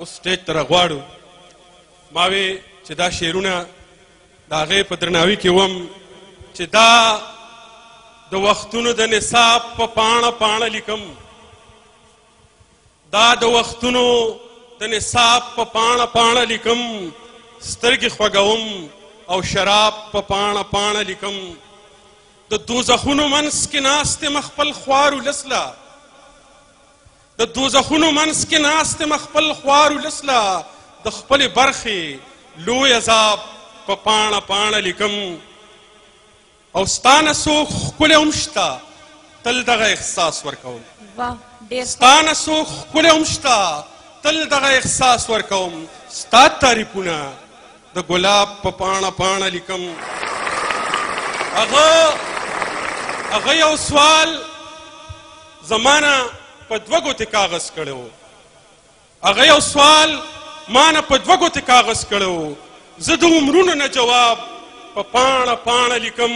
اوس سټیج ته راغواړو. ما وې چې دا شعرونه د هغې په درناوي کې وم چې دا د وختونو د نصاب په پاڼه پاڼه لیکم، دا د وختونو د نصاب په پاڼه پاڼه لیکم، سترګې خوږوم او شراب په پاڼه پاڼه لیکم. د دوزخونو منځ کې ناست یم خپل خوار ولس له، د دوزخونو منځ کې ناست یم خپل خوار ولس له، د خپلې برخې لوی عذاب په پاڼه پاڼه لیکم. او ستا نه څوک ښکلی هم شته تل دغه احساس ورکوم، ستا نه څوک ښکلی هم شته تل دغه احساس ورکوم. ستا تعریفونه د ګلاب په پاڼه پاڼه لیکم. هغه یو سوال زما نه په دوه ګوتې کاغذ کړی و، هغه یو سوال ما نه په دوه ګوتې کاغذ کړی و. زه د عمرونو نه جواب په پاڼه پاڼه لیکم.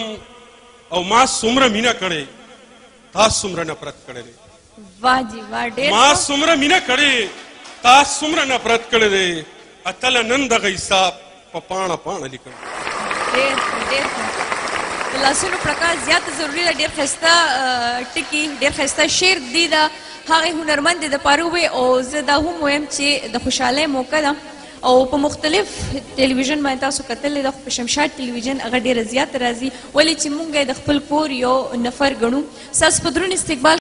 او ما څومره مینه کړې تا څومره نفرت کړی دی، ما څومره مینه کړې تا څومره نفرت کړی دی. اتله نن دغه حساب په پاڼه پاڼه لیکم. د لاسونو پړکا زیاته ضروري ده. ډېر ښایسته ټکي، ډېر ښایسته شعر دی د هغې هنرمند د پاره ووایي. او زه دا هم وایم چې د خوشحالۍ موقع ده او په مختلف ټلویزیون باندې تاسو کتلی ده، خو په شمشاد ټلویزیون هغه ډېره زیاته راځي، ولې چې موږ یې د خپل کور یو نفر ګڼو. ستاسو په درون استقبال